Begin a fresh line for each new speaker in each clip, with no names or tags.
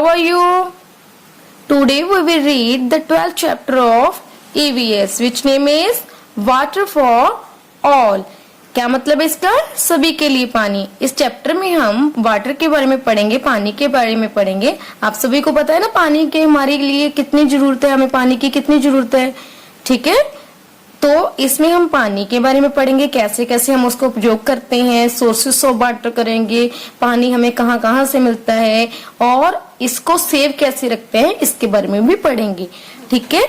How are you? Today we will read the 12th chapter of EVS which name is Water for All. क्या मतलब है इसका? सभी के लिए पानी। इस चैप्टर में हम वाटर के बारे में पढ़ेंगे, पानी के बारे में पढ़ेंगे। आप सभी को पता है ना पानी के हमारे लिए कितनी जरूरत है, हमें पानी की कितनी जरूरत है, ठीक है। तो इसमें हम पानी के बारे में पढ़ेंगे, कैसे कैसे हम उसको उपयोग करते हैं, सोर्सेस ऑफ वाटर करेंगे, पानी हमें कहाँ कहाँ से मिलता है और इसको सेव कैसे रखते हैं इसके बारे में भी पढ़ेंगे, ठीक है।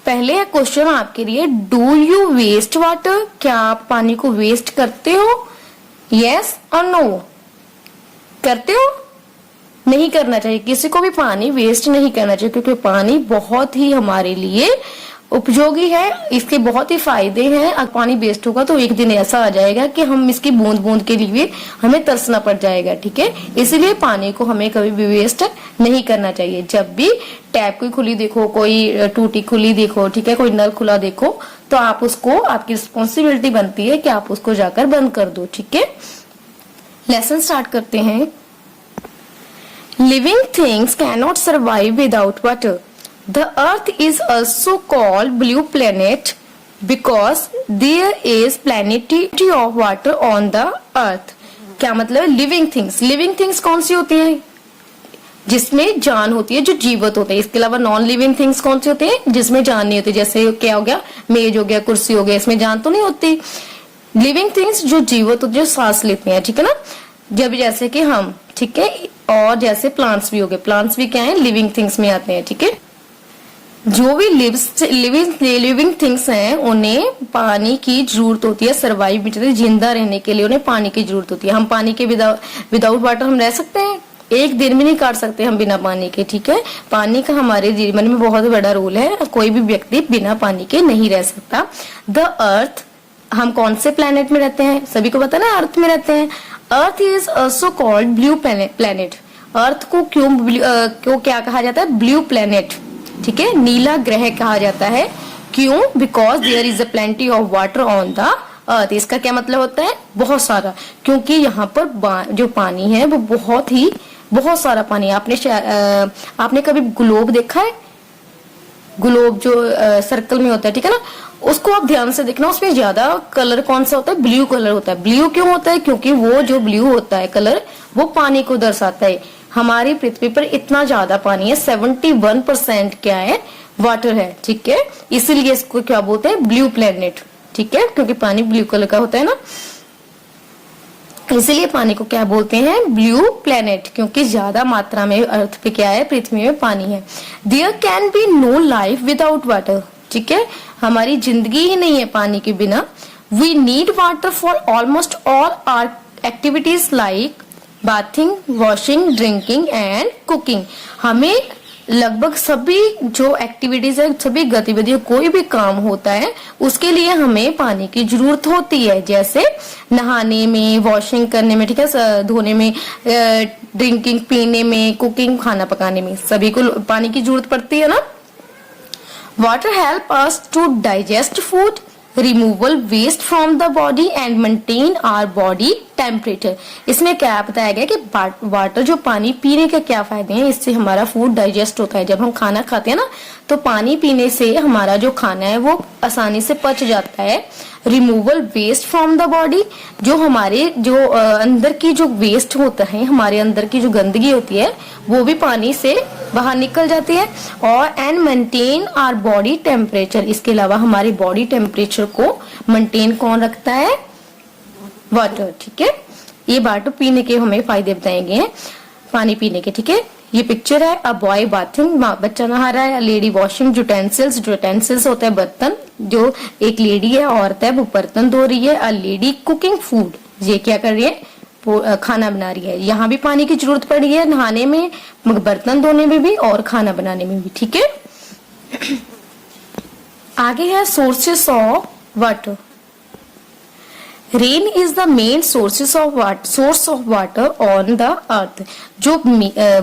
पहले है क्वेश्चन आपके लिए, डू यू वेस्ट वाटर? क्या आप पानी को वेस्ट करते हो? यस और नो? करते हो? नहीं करना चाहिए, किसी को भी पानी वेस्ट नहीं करना चाहिए क्योंकि पानी बहुत ही हमारे लिए उपयोगी है, इसके बहुत ही फायदे हैं। अगर पानी वेस्ट होगा तो एक दिन ऐसा आ जाएगा कि हम इसकी बूंद बूंद के लिए हमें तरसना पड़ जाएगा, ठीक है। इसलिए पानी को हमें कभी भी वेस्ट नहीं करना चाहिए। जब भी टैप कोई खुली देखो, कोई टूटी खुली देखो, ठीक है, कोई नल खुला देखो, तो आप उसको, आपकी रिस्पॉन्सिबिलिटी बनती है कि आप उसको जाकर बंद कर दो, ठीक है। लेसन स्टार्ट करते हैं। Living things can not survive without water. The earth is also called blue planet because there is plenty of water on the earth. क्या मतलब है? लिविंग थिंग्स, लिविंग थिंग्स कौन सी होती हैं? जिसमें जान होती है, जो जीवित होते हैं। इसके अलावा नॉन लिविंग थिंग्स कौन सी होती हैं? जिसमें जान नहीं होती। जैसे क्या हो गया, मेज हो गया, कुर्सी हो गया, इसमें जान तो नहीं होती। लिविंग थिंग्स जो जीवित होती है, जो सांस लेती हैं, ठीक है ना। जब जैसे कि हम, ठीक है, और जैसे प्लांट्स भी हो गए, प्लांट्स भी क्या है, लिविंग थिंग्स में आते हैं, ठीक है। जो भी लिविंग थिंग्स हैं उन्हें पानी की जरूरत होती है सर्वाइव, जिंदा रहने के लिए उन्हें पानी की जरूरत होती है। हम पानी के विदाउट वाटर हम रह सकते हैं? एक दिन भी नहीं काट सकते हम बिना पानी के, ठीक है। पानी का हमारे जीवन में बहुत बड़ा रोल है, कोई भी व्यक्ति बिना पानी के नहीं रह सकता। द अर्थ, हम कौन से प्लेनेट में रहते हैं? सभी को पता है ना, अर्थ में रहते हैं। Earth is also called blue planet. Earth को क्यों क्या कहा जाता है? ब्लू प्लेनेट, ठीक है, नीला ग्रह कहा जाता है। क्यों? Because there is a plenty of water on the earth. इसका क्या मतलब होता है? बहुत सारा, क्योंकि यहाँ पर जो पानी है वो बहुत सारा पानी है। आपने कभी ग्लोब देखा है? ग्लोब जो सर्कल में होता है, ठीक है ना, उसको आप ध्यान से देखना, उसमें ज्यादा कलर कौन सा होता है? ब्लू कलर होता है। ब्लू क्यों होता है? क्योंकि वो जो ब्लू होता है कलर, वो पानी को दर्शाता है। हमारी पृथ्वी पर इतना ज्यादा पानी है, 71% क्या है? वाटर है, ठीक है। इसीलिए इसको क्या बोलते हैं? ब्लू प्लेनेट, ठीक है, क्योंकि पानी ब्लू कलर का होता है ना, इसीलिए पानी को क्या बोलते हैं? ब्लू प्लेनेट, क्योंकि ज्यादा मात्रा में अर्थ पे क्या है, पृथ्वी में पानी है। There can be no life without water, ठीक है, हमारी जिंदगी ही नहीं है पानी के बिना। We need water for almost all our activities like bathing, washing, drinking and cooking. हमें लगभग सभी जो एक्टिविटीज है, सभी गतिविधियों, कोई भी काम होता है, उसके लिए हमें पानी की जरूरत होती है। जैसे नहाने में, वॉशिंग करने में, ठीक है, धोने में, ड्रिंकिंग पीने में, कुकिंग खाना पकाने में, सभी को पानी की जरूरत पड़ती है ना। Water help us to digest food, removal waste from the body and maintain our body temperature. इसमें क्या बताया गया कि वाटर, जो पानी पीने के क्या फायदे हैं, इससे हमारा फूड डाइजेस्ट होता है। जब हम खाना खाते हैं ना, तो पानी पीने से हमारा जो खाना है वो आसानी से पच जाता है। Removal waste from the body, जो हमारे जो अंदर की जो वेस्ट होता है, हमारे अंदर की जो गंदगी होती है, वो भी पानी से बाहर निकल जाती है। और and maintain our body temperature, इसके अलावा हमारी बॉडी टेम्परेचर को मेंटेन कौन रखता है? वाटर, ठीक है। ये वाटर पीने के हमें फायदे बताए गए हैं पानी पीने के, ठीक है। ये पिक्चर है, अ बॉय बाथिंग, बच्चा नहा रहा है। लेडी वॉशिंग यूटेंसिल्स होता है बर्तन, जो एक लेडी है, औरत है, वो बर्तन धो रही है। अ लेडी कुकिंग फूड, ये क्या कर रही है? खाना बना रही है। यहाँ भी पानी की जरूरत पड़ रही है, नहाने में, बर्तन धोने में भी और खाना बनाने में भी, ठीक है। आगे है sources of water. Rain is the main source of water on the अर्थ। जो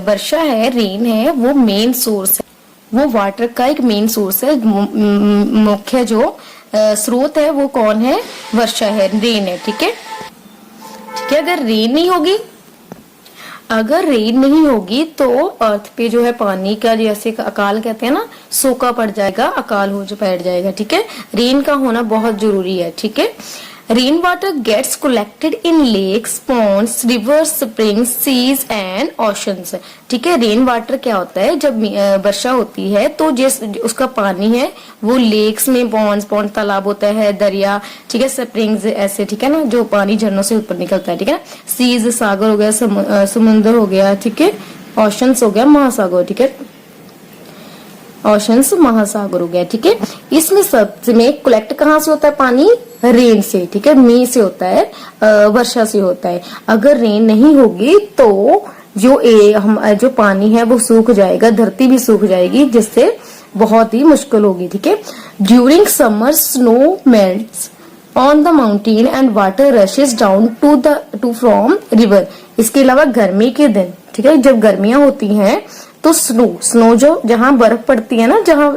वर्षा है, रेन है, वो मेन सोर्स है, वो वाटर का एक मेन सोर्स है। मुख्य जो स्रोत है वो कौन है? वर्षा है, रेन है, ठीक है। ठीक है, अगर रेन नहीं होगी अगर रेन नहीं होगी तो अर्थ पे जो है पानी का, जैसे अकाल कहते हैं ना, सूखा पड़ जाएगा, अकाल हो जो बैठ जाएगा। ठीक है, रेन का होना बहुत जरूरी है। ठीक है, rain water gets collected in lakes, ponds, rivers, springs, seas and oceans. ठीक है, रेन वाटर क्या होता है, जब वर्षा होती है तो जिस उसका पानी है वो लेक्स में, पॉन्ड तालाब होता है, दरिया, ठीक है, स्प्रिंग्स ऐसे, ठीक है ना, जो पानी झरनों से ऊपर निकलता है। ठीक है ना, सीज सागर हो गया, समुद्र हो गया, ठीक है, ओशंस हो गया, महासागर। ठीक है, ओशंस महासागर हो गया। ठीक है, इसमें सब में कलेक्ट कहाँ से होता है पानी, रेन से। ठीक है, मी से होता है, वर्षा से होता है। अगर रेन नहीं होगी तो जो पानी है वो सूख जाएगा, धरती भी सूख जाएगी, जिससे बहुत ही मुश्किल होगी। ठीक है, during summer snow melts on the mountain and water rushes down to from river. इसके अलावा गर्मी के दिन, ठीक है, जब गर्मियां होती हैं तो स्नो जो जहां बर्फ पड़ती है ना, जहां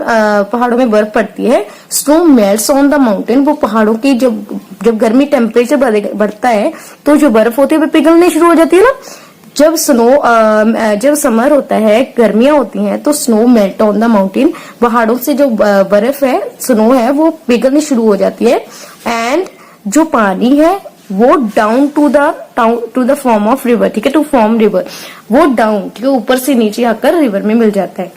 पहाड़ों में बर्फ पड़ती है, snow melts on the mountain. वो पहाड़ों की जब गर्मी टेम्परेचर बढ़ता है तो जो बर्फ होती है वो पिघलनी शुरू हो जाती है ना। जब समर होता है, गर्मियां होती हैं, तो snow melt on the mountain, पहाड़ों से जो बर्फ है, स्नो है, वो पिघलनी शुरू हो जाती है। एंड जो पानी है वो down to the form of river. ठीक है, टू फॉर्म रिवर, वो डाउन, ठीक है, ऊपर से नीचे आकर रिवर में मिल जाता है,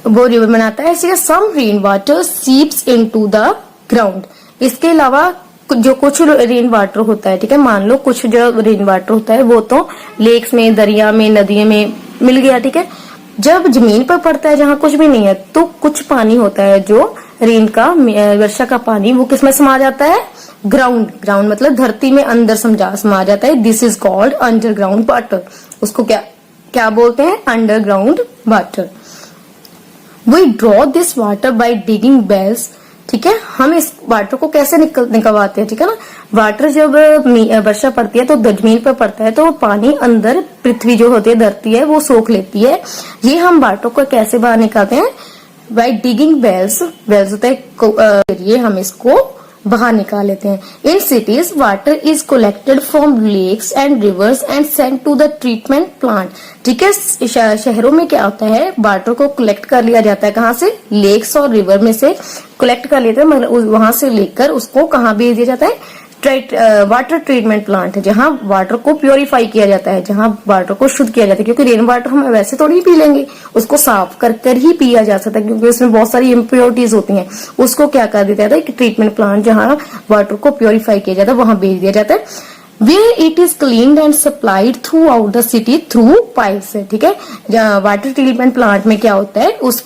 वो रिवर बनाता है। इसलिए some rain water seeps into the ground. इसके अलावा जो कुछ रेन वाटर होता है, ठीक है, मान लो कुछ जो रेन वाटर होता है वो तो लेक्स में, दरिया में, नदियों में मिल गया। ठीक है, जब जमीन पर पड़ता है जहां कुछ भी नहीं है, तो कुछ पानी होता है जो रेन का, वर्षा का पानी, वो किसमें समा जाता है, ग्राउंड मतलब धरती में अंदर समा जाता है। This is called underground water. उसको क्या बोलते हैं, underground water. We draw this water by digging wells. ठीक है, हम इस वाटर को कैसे निकलवाते हैं, ठीक है ना। वाटर जब वर्षा पड़ती है तो जमीन पर पड़ता है, तो वो पानी अंदर, पृथ्वी जो होती है, धरती है, वो सोख लेती है। ये हम वाटर को कैसे बाहर निकालते हैं, बाय डिगिंग वेल्स होता है, ये हम इसको बाहर निकाल लेते हैं। In cities water is collected from lakes and rivers and sent to the treatment plant. ठीक है, शहरों में क्या होता है, वाटर को कलेक्ट कर लिया जाता है, कहाँ से, लेक्स और रिवर में से कलेक्ट कर लेते हैं, मतलब वहां से लेकर उसको कहाँ भेज दिया जाता है, वाटर ट्रीटमेंट प्लांट है, जहाँ वाटर को प्योरीफाई किया जाता है, जहाँ वाटर को शुद्ध किया जाता है। क्योंकि रेन वाटर हम वैसे थोड़ी ही पी लेंगे, उसको साफ कर ही पिया जा सकता है, क्योंकि उसमें बहुत सारी इम्प्योरिटीज होती हैं। उसको क्या कर दिया जाता है कि ट्रीटमेंट प्लांट, जहाँ वाटर को प्योरीफाई किया जाता है, वहां भेज दिया जाता है। Where it is cleaned and supplied throughout the city through pipes है। ठीक है, वाटर ट्रीटमेंट प्लांट में क्या होता है, उस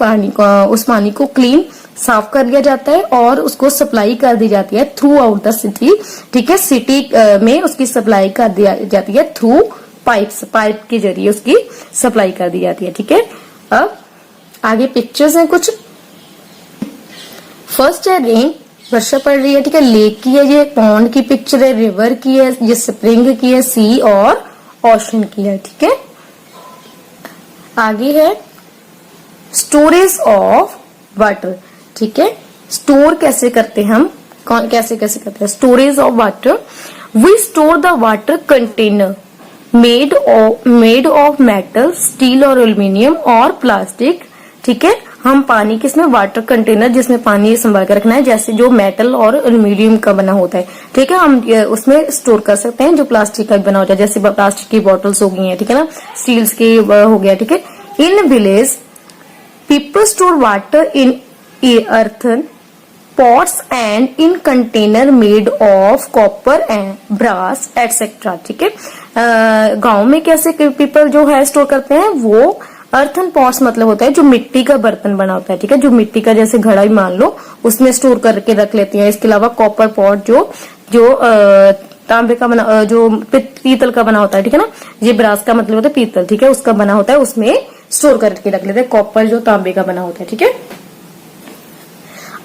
पानी को क्लीन, साफ कर लिया जाता है और उसको सप्लाई कर दी जाती है थ्रू आउट द सिटी। ठीक है, सिटी में उसकी सप्लाई कर दी जाती है थ्रू पाइप्स, पाइप के जरिए उसकी सप्लाई कर दी जाती है। ठीक है, अब आगे पिक्चर्स हैं कुछ। फर्स्ट है रेन, वर्षा पड़ रही है। ठीक है, लेक की है, ये पॉन्ड की पिक्चर है, रिवर की है, ये स्प्रिंग की है, सी और ओशन की है। ठीक है, आगे है स्टोरेज ऑफ वाटर। ठीक है, स्टोर कैसे करते हैं हम, कैसे करते हैं, storage of water. We store the water container made of metal, steel और एल्यूमिनियम और प्लास्टिक। ठीक है, हम पानी किसमें, वाटर कंटेनर, जिसमें पानी संभाल कर रखना है, जैसे जो मेटल और एल्यूमिनियम का बना होता है। ठीक है, हम उसमें स्टोर कर सकते हैं, जो प्लास्टिक का बना होता है, जैसे प्लास्टिक की बॉटल्स हो गई हैं, ठीक है ना, स्टील्स की हो गया। ठीक है, in village people store water in earthen pots and in container made of copper and brass etc. ठीक है, गांव में कैसे पीपल जो है स्टोर करते हैं, वो अर्थन पॉट्स मतलब होता है जो मिट्टी का बर्तन बना होता है। ठीक है, जो मिट्टी का जैसे घड़ा ही मान लो, उसमें स्टोर करके रख लेते हैं। इसके अलावा कॉपर पॉट जो तांबे का बना, जो पीतल का बना होता है। ठीक है ना, ये ब्रास का मतलब होता है पीतल। ठीक है, उसका बना होता है, उसमें स्टोर करके रख लेते हैं। कॉपर जो तांबे का बना होता है। ठीक है,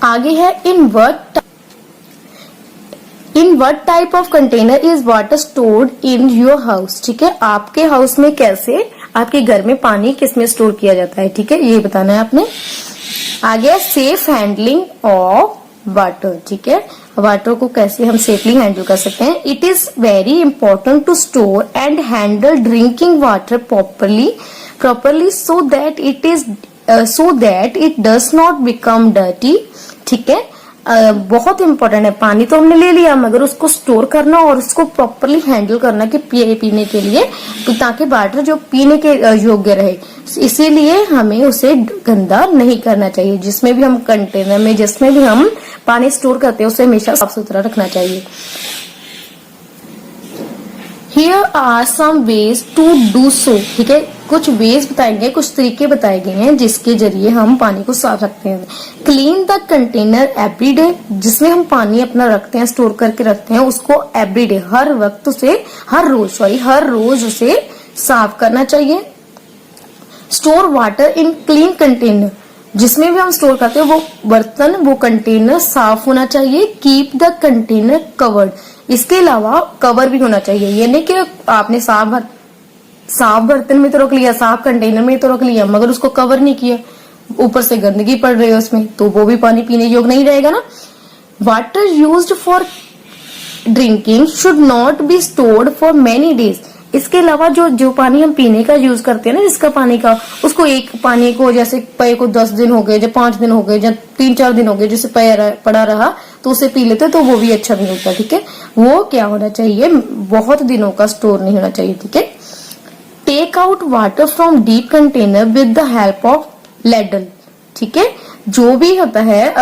आगे है in what type of container is water stored in your house. ठीक है, आपके हाउस में कैसे, आपके घर में पानी किसमें स्टोर किया जाता है। ठीक है, ये बताना है आपने। आगे सेफ हैंडलिंग ऑफ वाटर। ठीक है, वाटर को कैसे हम सेफली हैंडल कर सकते हैं। It is very important to store and handle drinking water properly so that it does not become dirty. ठीक है, बहुत इंपॉर्टेंट है। पानी तो हमने ले लिया, मगर उसको स्टोर करना और उसको प्रॉपरली हैंडल करना कि पीने के लिए, तो ताकि वाटर जो पीने के योग्य रहे। इसीलिए हमें उसे गंदा नहीं करना चाहिए। जिसमें भी हम कंटेनर में, जिसमें भी हम पानी स्टोर करते हैं, उसे हमेशा साफ सुथरा रखना चाहिए। Here are some ways to do so। ठीक है, कुछ वेज बताएंगे, कुछ तरीके बताए गए हैं जिसके जरिए हम पानी को साफ रखते हैं। Clean the container every day, जिसमें हम पानी अपना रखते हैं, स्टोर करके रखते हैं, उसको एवरी डे, हर वक्त उसे, हर रोज उसे साफ करना चाहिए। Store water in clean container, जिसमें भी हम स्टोर करते हैं वो बर्तन, वो कंटेनर साफ होना चाहिए। कीप द कंटेनर कवर्ड, इसके अलावा कवर भी होना चाहिए। ये नहीं कि आपने साफ बर्तन में तो रख लिया, साफ कंटेनर में तो रख लिया, मगर उसको कवर नहीं किया, ऊपर से गंदगी पड़ रही है उसमें, तो वो भी पानी पीने योग्य नहीं रहेगा ना। Water used for drinking should not be stored for many days, इसके अलावा जो पानी हम पीने का यूज करते हैं ना, जिसका पानी का, उसको एक पानी को, जैसे पे को 10 दिन हो गए, या 5 दिन हो गए, या 3-4 दिन हो गए, जैसे पड़ा रहा तो उसे पी लेते, तो वो भी अच्छा नहीं होता। ठीक है, वो क्या होना चाहिए, बहुत दिनों का स्टोर नहीं होना चाहिए। ठीक है, take out water from deep container with the help of ladle. ठीक है, जो भी होता है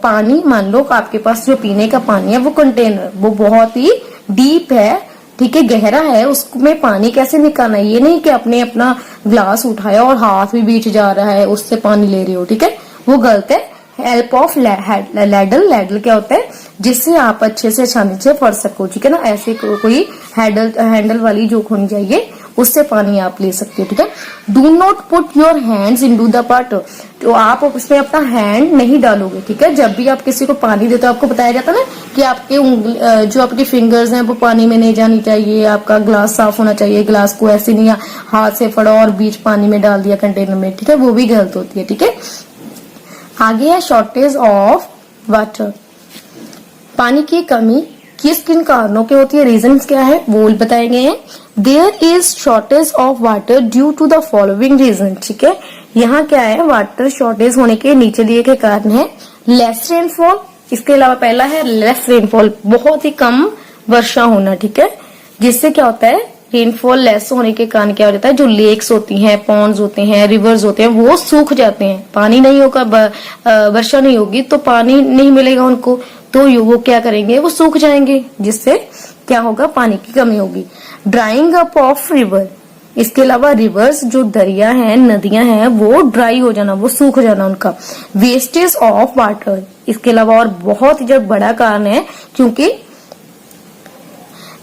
पानी, मान लो आपके पास जो पीने का पानी है, वो कंटेनर वो बहुत ही डीप है, ठीक है, गहरा है, उसमें पानी कैसे निकालना है। ये नहीं कि आपने अपना ग्लास उठाया और हाथ भी बीच जा रहा है, उससे पानी ले रहे हो। ठीक है, वो गलत है। हेल्प ऑफ लैडल क्या होता है, जिससे आप अच्छे से आसानी से पढ़ सको। ठीक है ना, ऐसे कोई हैंडल वाली जो होनी चाहिए, उससे पानी आप ले सकते हो। ठीक है, do not put your hands into the water, तो आप उसमें अपना हैंड नहीं डालोगे। ठीक है, जब भी आप किसी को पानी देते हो, आपको बताया जाता है ना कि आपके जो आपकी फिंगर्स हैं वो पानी में नहीं जानी चाहिए, आपका ग्लास साफ होना चाहिए, ग्लास को ऐसे नहीं हाथ से फड़ा और बीच पानी में डाल दिया कंटेनर में। ठीक है, वो भी गलत होती है। ठीक है, आगे है शॉर्टेज ऑफ वाटर, पानी की कमी किस किन कारणों के होती है, रीजंस क्या है वो बताए गए हैं। There is shortage of water due to the following reason. ठीक है, यहाँ क्या है, वाटर शॉर्टेज होने के नीचे दिए के कारण है। लेस रेनफॉल, इसके अलावा पहला है लेस रेनफॉल, बहुत ही कम वर्षा होना। ठीक है, जिससे क्या होता है, रेनफॉल लेस होने के कारण क्या हो जाता है, जो लेक्स होती हैं, पॉन्ड्स होते हैं, रिवर्स होते हैं, वो सूख जाते हैं। पानी नहीं होगा, वर्षा नहीं होगी तो पानी नहीं मिलेगा उनको, तो वो क्या करेंगे, वो सूख जाएंगे, जिससे क्या होगा, पानी की कमी होगी। ड्राइंग अप ऑफ रिवर, इसके अलावा रिवर्स जो दरिया हैं, नदियां हैं, वो ड्राई हो जाना, वो सूख जाना उनका। वेस्टेज ऑफ वाटर, इसके अलावा और बहुत ही बड़ा कारण है, क्योंकि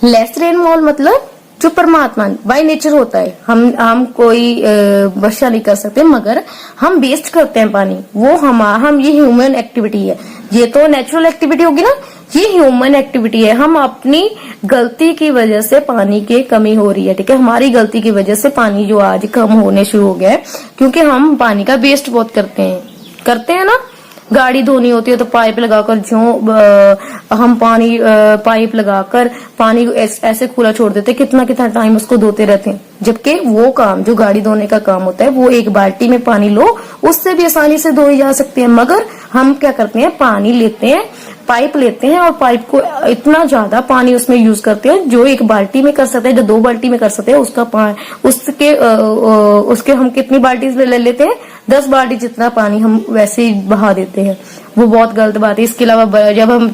लेस रेनफॉल मतलब जो परमात्मा बाय नेचर होता है, हम कोई वर्षा नहीं कर सकते, मगर हम वेस्ट करते हैं पानी, वो हम ये ह्यूमन एक्टिविटी है। ये तो नेचुरल एक्टिविटी होगी ना, ये ह्यूमन एक्टिविटी है। हम अपनी गलती की वजह से पानी की कमी हो रही है। ठीक है, हमारी गलती की वजह से पानी जो आज कम होने शुरू हो गया है, क्योंकि हम पानी का वेस्ट बहुत करते हैं ना। गाड़ी धोनी होती है तो पाइप लगाकर हम पानी पाइप लगाकर पानी ऐसे खुला छोड़ देते, कितना टाइम उसको धोते रहते हैं। जबकि वो काम जो गाड़ी धोने का काम होता है, वो एक बाल्टी में पानी लो, उससे भी आसानी से धोई जा सकती है। मगर हम क्या करते हैं, पानी लेते हैं, पाइप लेते हैं और पाइप को इतना ज्यादा पानी उसमें यूज करते हैं, जो एक बाल्टी में कर सकते हैं, जो 2 बाल्टी में कर सकते हैं, उसके हम कितनी बाल्टी ले लेते हैं, 10 बाल्टी जितना पानी हम वैसे ही बहा देते हैं। वो बहुत गलत बात है। इसके अलावा जब हम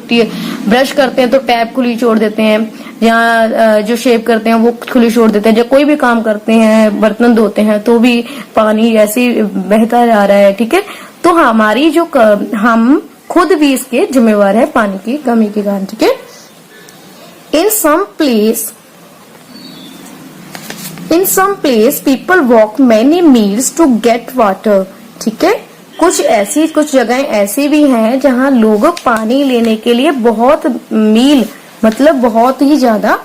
ब्रश करते हैं तो टैप खुली छोड़ देते हैं, या जो शेव करते हैं वो खुली छोड़ देते हैं, जब कोई भी काम करते हैं, बर्तन धोते हैं, तो भी पानी ऐसे ही बहता जा रहा है। ठीक है, तो हमारी जो हम खुद भी इसके जिम्मेवार है पानी की कमी के कारण। ठीक है, in some place people walk many miles to get water. ठीक है, कुछ जगहें ऐसी भी हैं जहां लोग पानी लेने के लिए बहुत मील, मतलब बहुत ही ज्यादा,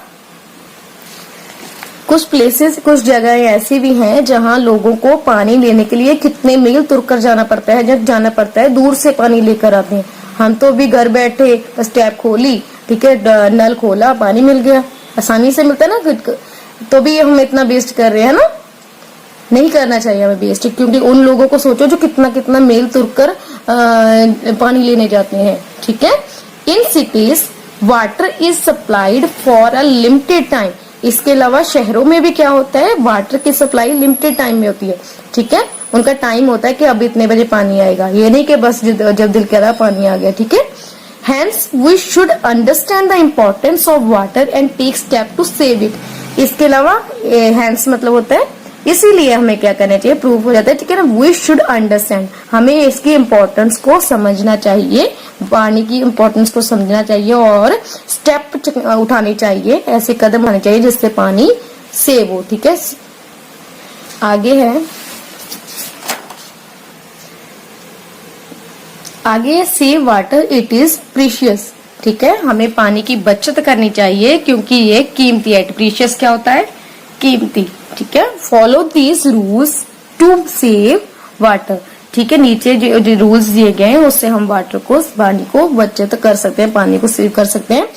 कुछ जगहें ऐसी भी हैं जहां लोगों को पानी लेने के लिए कितने मील तुरकर जाना पड़ता है, दूर से पानी लेकर आते हैं। हम तो अभी घर बैठे बस टैप खोली, ठीक है, नल खोला, पानी मिल गया, आसानी से मिलता है ना, तो भी हम इतना वेस्ट कर रहे हैं ना, नहीं करना चाहिए हमें वेस्ट, क्योंकि उन लोगों को सोचो जो कितना कितना मील तुर कर पानी लेने जाते हैं, ठीक है। In cities water is supplied for a limited time. इसके अलावा शहरों में भी क्या होता है, वाटर की सप्लाई लिमिटेड टाइम में होती है, ठीक है। उनका टाइम होता है कि अब इतने बजे पानी आएगा, ये नहीं कि बस जब दिल करा पानी आ गया, ठीक है। Hence we should understand the importance of water and take step to save it. इसके अलावा hence मतलब होता है इसीलिए हमें क्या करना चाहिए, प्रूफ हो जाता है, ठीक है ना। वी शुड अंडरस्टैंड, हमें इसकी इम्पोर्टेंस को समझना चाहिए, पानी की इम्पोर्टेंस को समझना चाहिए और स्टेप उठाने चाहिए, ऐसे कदम उठाने चाहिए जिससे पानी सेव हो, ठीक है। आगे है, आगे save water it is precious, ठीक है। हमें पानी की बचत करनी चाहिए क्योंकि ये कीमती है। प्रीशियस क्या होता है, कीमती, ठीक है। Follow these rules to save water, ठीक है। नीचे जो रूल्स दिए गए हैं उससे हम वाटर को, पानी को बचत कर सकते हैं, पानी को सेव कर सकते हैं।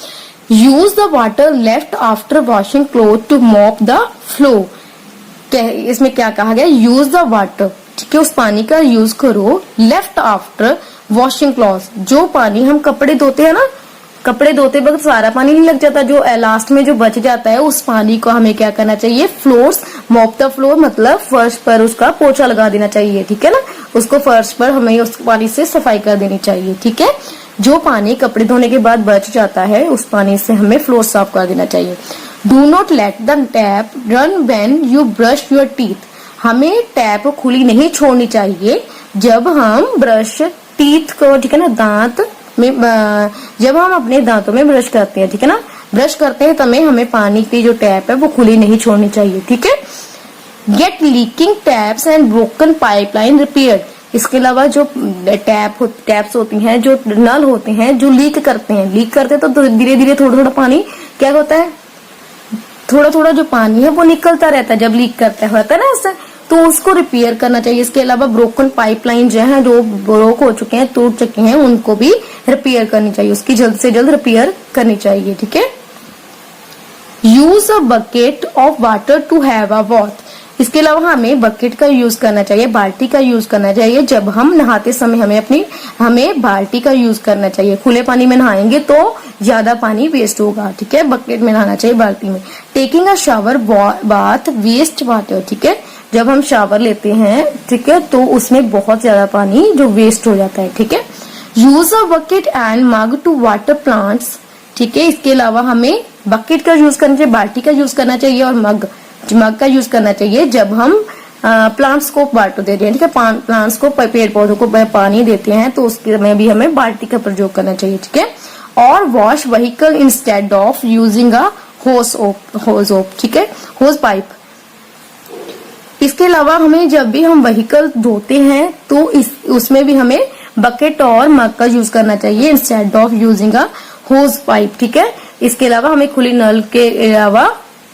Use the water left after washing cloth to mop the floor. इसमें क्या कहा गया, यूज द वाटर, ठीक है, उस पानी का यूज करो लेफ्ट आफ्टर वॉशिंग क्लॉथ। जो पानी हम कपड़े धोते हैं ना, कपड़े धोते वक्त सारा पानी नहीं लग जाता, जो लास्ट में जो बच जाता है उस पानी को हमें क्या करना चाहिए, फ्लोर्स, मॉप द फ्लोर मतलब फर्श पर उसका पोछा लगा देना चाहिए, ठीक है ना। उसको फर्श पर हमें उस पानी से सफाई कर देनी चाहिए, ठीक है। जो पानी कपड़े धोने के बाद बच जाता है उस पानी से हमें फ्लोर साफ कर देना चाहिए। Do not let the tap run when you brush your teeth. हमें टैप खुली नहीं छोड़नी चाहिए जब हम ब्रश टीथ को, ठीक है ना, दांत में, जब हम अपने दांतों में ब्रश करते हैं, ठीक है ना, ब्रश करते हैं तब हमें पानी की जो टैप है वो खुली नहीं छोड़नी चाहिए, ठीक है। Get leaking taps and broken pipeline repair. इसके अलावा जो टैप्स होती हैं, जो नल होते हैं जो लीक करते हैं तो धीरे धीरे थोड़ा थोड़ा पानी क्या होता है, थोड़ा थोड़ा जो पानी है वो निकलता रहता है जब लीक करता है ना ऐसा, तो उसको रिपेयर करना चाहिए। इसके अलावा ब्रोकन पाइपलाइन जो है, जो ब्रोक हो चुके हैं, टूट चुके हैं, उनको भी रिपेयर करनी चाहिए, उसकी जल्द से जल्द रिपेयर करनी चाहिए, ठीक है। Use a bucket of water to have a bath. इसके अलावा हमें बकेट का यूज करना चाहिए, बाल्टी का यूज करना चाहिए। जब हम नहाते समय हमें बाल्टी का यूज करना चाहिए। खुले पानी में नहाएंगे तो ज्यादा पानी वेस्ट होगा, ठीक है, बकेट में नहाना चाहिए, बाल्टी में। Taking a shower bath waste water, ठीक है, जब हम शावर लेते हैं, ठीक है, तो उसमें बहुत ज्यादा पानी जो वेस्ट हो जाता है, ठीक है। Use a bucket and mug to water plants, ठीक है। इसके अलावा हमें बकेट का यूज करना चाहिए, बाल्टी का यूज करना चाहिए और मग का यूज करना चाहिए जब हम प्लांट्स को वाटर दे रहे हैं, ठीक है, प्लांट्स को, पेड़ पौधों को पानी देते हैं तो उसके में भी हमें बाल्टी का प्रयोग करना चाहिए, ठीक है। और wash vehicle instead of using a hose, ठीक है, होज पाइप। इसके अलावा हमें जब भी हम व्हीकल धोते हैं तो उसमें भी हमें बकेट और मग का यूज करना चाहिए instead of using a hose pipe, ठीक है। इसके अलावा हमें खुली नल के अलावा,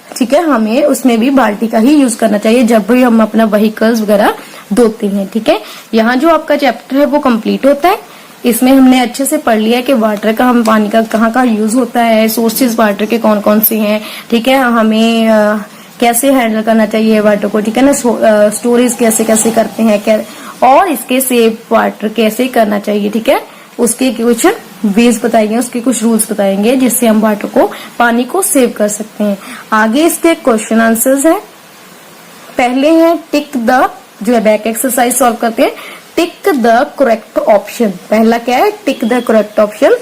ठीक है, हमें उसमें भी बाल्टी का ही यूज करना चाहिए जब भी हम अपना व्हीकल्स वगैरह धोते हैं, ठीक है। यहाँ जो आपका चैप्टर है वो कंप्लीट होता है। इसमें हमने अच्छे से पढ़ लिया कि वाटर का, हम पानी का कहाँ यूज होता है, सोर्सेज वाटर के कौन कौन से हैं, ठीक है, हमें कैसे हैंडल करना चाहिए वाटर को, ठीक है ना, स्टोरेज कैसे कैसे करते हैं, और इसके सेव वाटर कैसे करना चाहिए, ठीक है, उसके कुछ वेज बताएंगे, उसके कुछ रूल्स बताएंगे जिससे हम वाटर को, पानी को सेव कर सकते हैं। आगे इसके क्वेश्चन आंसर्स हैं। पहले है टिक द, जो है बैक एक्सरसाइज सॉल्व करते हैं। Tick the correct option. पहला क्या है, टिक द करेक्ट ऑप्शन।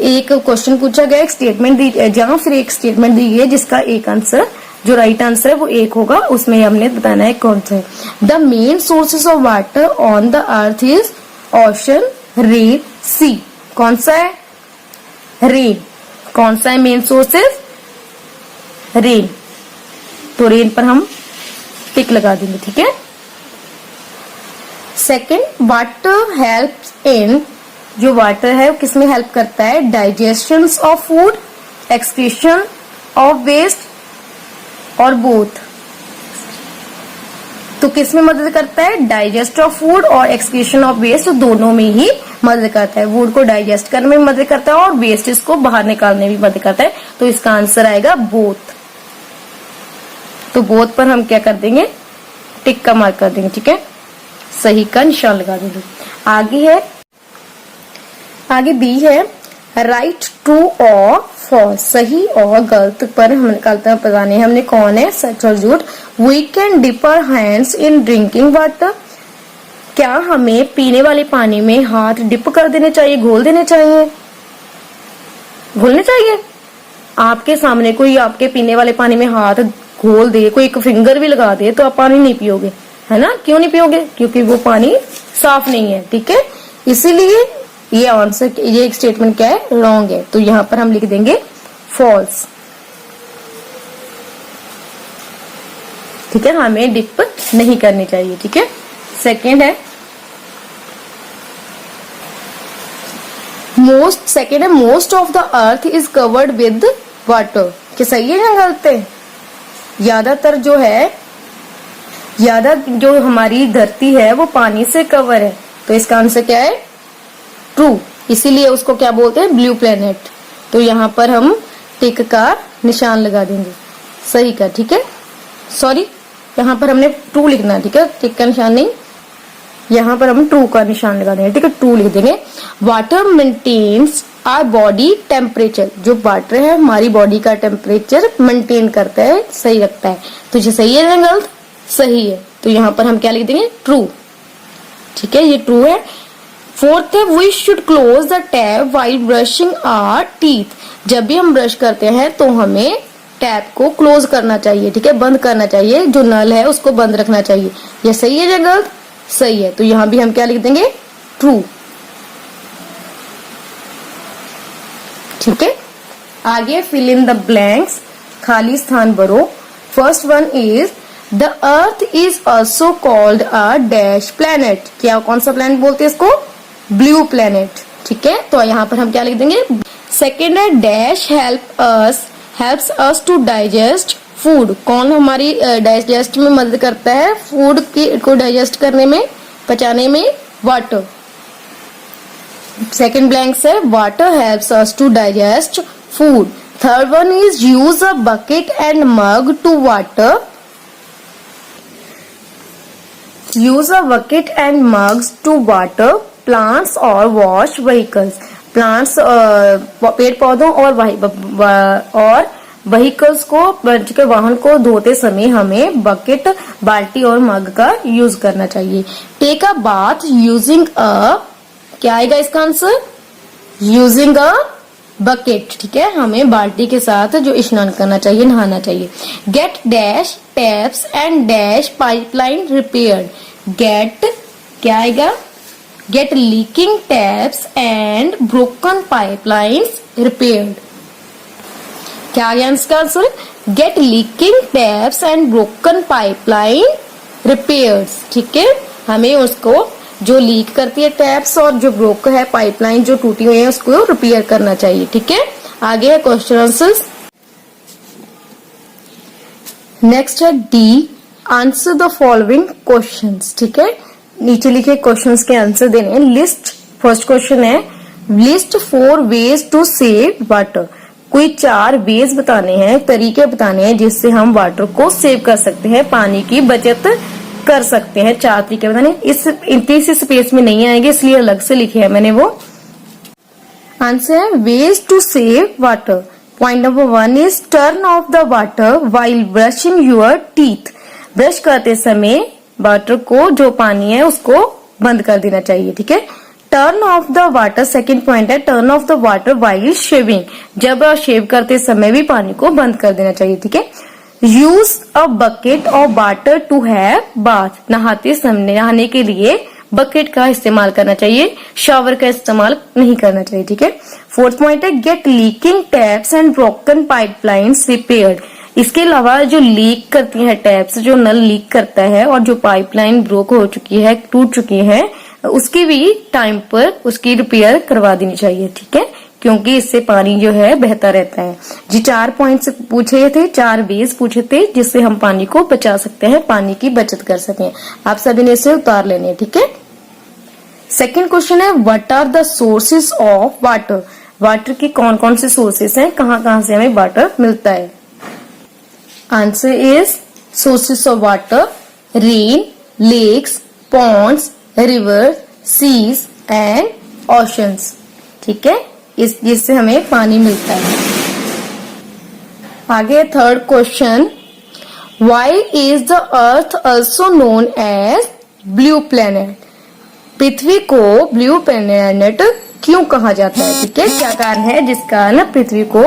एक क्वेश्चन पूछा गया, एक स्टेटमेंट दी, जहां फिर एक स्टेटमेंट दी गई है जिसका एक आंसर, जो राइट आंसर है वो एक होगा, उसमें हमने बताना है कौन सा है। The main sources of water on the earth is ocean, rain, sea. कौन सा है, रेन। कौन सा है मेन सोर्सेस, रेन। तो रेन पर हम टिक लगा देंगे, ठीक है। सेकेंड, वाटर हेल्प्स इन, जो वाटर है वो किसमें हेल्प करता है, digestion of food, excretion of waste और बोथ। तो किस में मदद करता है? डाइजेस्ट ऑफ फूड और एक्सक्रीशन ऑफ वेस्ट, दोनों में ही मदद करता है। फूड को डाइजेस्ट करने में मदद करता है और वेस्टेज को बाहर निकालने में मदद करता है। तो इसका आंसर आएगा बोथ। तो बोथ पर हम क्या कर देंगे? टिक का मार्क कर देंगे, ठीक है, सही का निशान लगा देंगे। आगे बी है राइट, ट्रू और फॉल्स, सही और गलत पर हम निकालते हैं बताने हमने कौन है सच और झूठ। We can dip our hands in drinking water, क्या हमें पीने वाले पानी में हाथ डिप कर देने चाहिए, घोल देने चाहिए? घोलने चाहिए। आपके सामने कोई आपके पीने वाले पानी में हाथ घोल दे, कोई एक फिंगर भी लगा दे, तो आप पानी नहीं पियोगे, है ना? क्यों नहीं पियोगे? क्योंकि वो पानी साफ नहीं है, ठीक है। इसीलिए ये आंसर, ये एक स्टेटमेंट क्या है? रॉन्ग है। तो यहां पर हम लिख देंगे फॉल्स, ठीक है, हमें डिप नहीं करनी चाहिए, ठीक है। सेकेंड है most of the earth is covered with water, क्या सही है या गलत है? ज्यादातर जो हमारी धरती है वो पानी से कवर है, तो इसका आंसर क्या है? ट्रू। इसीलिए उसको क्या बोलते हैं? Blue planet. तो यहाँ पर हम टिक का निशान लगा देंगे, सही का, ठीक है। सॉरी, यहाँ पर हमने ट्रू लिखना है, ठीक है, टिक का निशान नहीं, यहाँ पर हम ट्रू का निशान लगा देंगे, ठीक है, ट्रू लिख देंगे। Water maintains our body temperature, जो वाटर है हमारी बॉडी का टेम्परेचर मेंटेन करता है, सही रखता है। तो ये सही है या गलत? सही है। तो यहाँ पर हम क्या लिख देंगे? ट्रू, ठीक है, ये ट्रू है। फोर्थ है we should close the tap while brushing our teeth, जब भी हम ब्रश करते हैं तो हमें टैप को क्लोज करना चाहिए, ठीक है, बंद करना चाहिए, जो नल है उसको बंद रखना चाहिए। ये सही है या गलत? सही है। तो यहाँ भी हम क्या लिख देंगे? ट्रू, ठीक है। आगे फिल इन द ब्लैंक्स, खाली स्थान भरो। First one is the earth is also called a dash planet, क्या कौन सा प्लैनेट बोलते हैं इसको? ब्लू प्लैनेट, ठीक है। तो यहाँ पर हम क्या लिख देंगे? सेकेंड है dash helps us to digest food, कौन हमारी डाइजेस्ट में मदद करता है? फूड को डाइजेस्ट करने में, पचाने में? वाटर। सेकेंड ब्लैंक है water helps us to digest food. Third one is use a bucket and mug to water, use a bucket and mugs to water plants और वॉश व्हीकल्स, प्लांट्स पेड़ पौधों और vehicles को, वाहन को धोते समय हमें बकेट, बाल्टी और मग का यूज करना चाहिए। Take a bath using a, क्या आएगा इसका आंसर? यूजिंग अ बकेट, ठीक है, हमें बाल्टी के साथ जो स्नान करना चाहिए, नहाना चाहिए। Get dash taps and dash pipeline repaired, get क्या आएगा? Get leaking taps and broken pipelines repaired, क्या आ गया इसका answer? Get leaking taps and broken pipeline repairs, ठीक है, हमें उसको जो लीक करती है टैप्स और जो ब्रोक है पाइपलाइन जो टूटी हुई है उसको रिपेयर करना चाहिए, ठीक है। आगे है क्वेश्चन आंसर्स। नेक्स्ट है D, answer the following questions, ठीक है, नीचे लिखे क्वेश्चंस के आंसर देने हैं। लिस्ट, फर्स्ट क्वेश्चन है list 4 ways to save water, कोई 4 वेज बताने हैं, तरीके बताने हैं जिससे हम वाटर को सेव कर सकते हैं, पानी की बचत कर सकते हैं। 4 तरीके बताने, इस स्पेस में नहीं आएंगे इसलिए अलग से लिखे हैं मैंने वो। आंसर है ways to save water. Point number 1 is turn off the water while brushing your teeth, brush करते समय वाटर को, जो पानी है उसको बंद कर देना चाहिए, ठीक है। Turn off the water, second point है turn off the water while shaving, जब शेव करते समय भी पानी को बंद कर देना चाहिए, ठीक है। यूज अ बकेट और वाटर टू हैव बाथ, नहाते समय, नहाने के लिए बकेट का इस्तेमाल करना चाहिए, शावर का इस्तेमाल नहीं करना चाहिए, ठीक है। फोर्थ पॉइंट है get leaking taps and broken pipelines repaired, इसके अलावा जो लीक करती है टैप्स, जो नल लीक करता है और जो पाइपलाइन ब्रोक हो चुकी है, टूट चुकी है, उसकी भी टाइम पर उसकी रिपेयर करवा देनी चाहिए, ठीक है। क्योंकि इससे पानी जो है बहता रहता है जी। 4 पॉइंट्स पूछे थे, 4 वेज पूछे थे जिससे हम पानी को बचा सकते हैं, पानी की बचत कर सकें। आप सभी ने इसे उतार लेने, ठीक है। सेकंड क्वेश्चन है what are the sources of water. Water की कौन कौन से सोर्सेस हैं, कहाँ कहाँ से हमें वाटर मिलता है। Answer is sources of water rain, lakes, ponds, river, seas and oceans, ठीक है। इस जिससे हमें पानी मिलता है। आगे third question, why is the earth also known as blue planet. पृथ्वी को ब्लू प्लेनेट क्यों कहा जाता है, ठीक है। क्या कारण है जिस कारण पृथ्वी को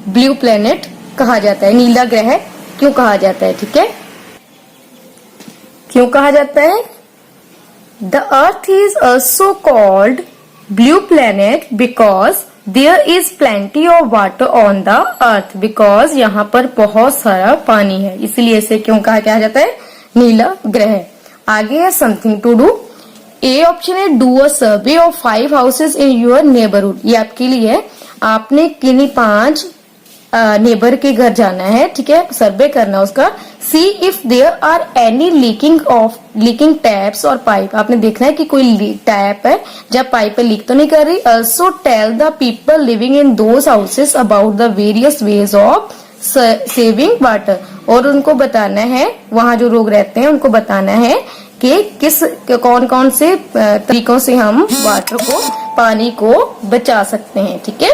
ब्लू प्लेनेट कहा जाता है, नीला ग्रह क्यों कहा जाता है, ठीक है। क्यों कहा जाता है। The earth is also called blue planet because there is plenty of water on the earth. Because यहाँ पर बहुत सारा पानी है, इसलिए इसे क्यों कहा जाता है, नीला ग्रह। आगे है something to do. A option है do a survey of 5 houses in your neighbourhood. ये आपके लिए है, आपने किन्हीं 5 नेबर के घर जाना है, ठीक है, सर्वे करना उसका। See if there are any leaking taps और पाइप। आपने देखना है कि कोई टैप है जब पाइप लीक तो नहीं कर रही। Also tell the people living in those houses about the various ways of saving water. और उनको बताना है, वहां जो लोग रहते हैं उनको बताना है कि कौन कौन से तरीकों से हम वाटर को, पानी को बचा सकते हैं, ठीक है।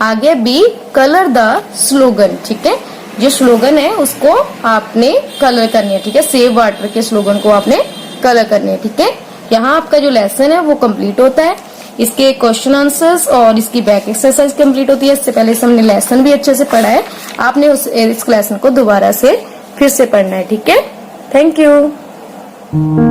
आगे बी कलर द स्लोगन, ठीक है। जो स्लोगन है उसको आपने कलर करनी है, ठीक है। सेव वाटर के स्लोगन को आपने कलर करनी है, ठीक है। यहाँ आपका जो लेसन है वो कंप्लीट होता है। इसके क्वेश्चन आंसर्स और इसकी बैक एक्सरसाइज कंप्लीट होती है। इससे पहले से हमने लेसन भी अच्छे से पढ़ा है, आपने इस लेसन को दोबारा से फिर से पढ़ना है, ठीक है। Thank you.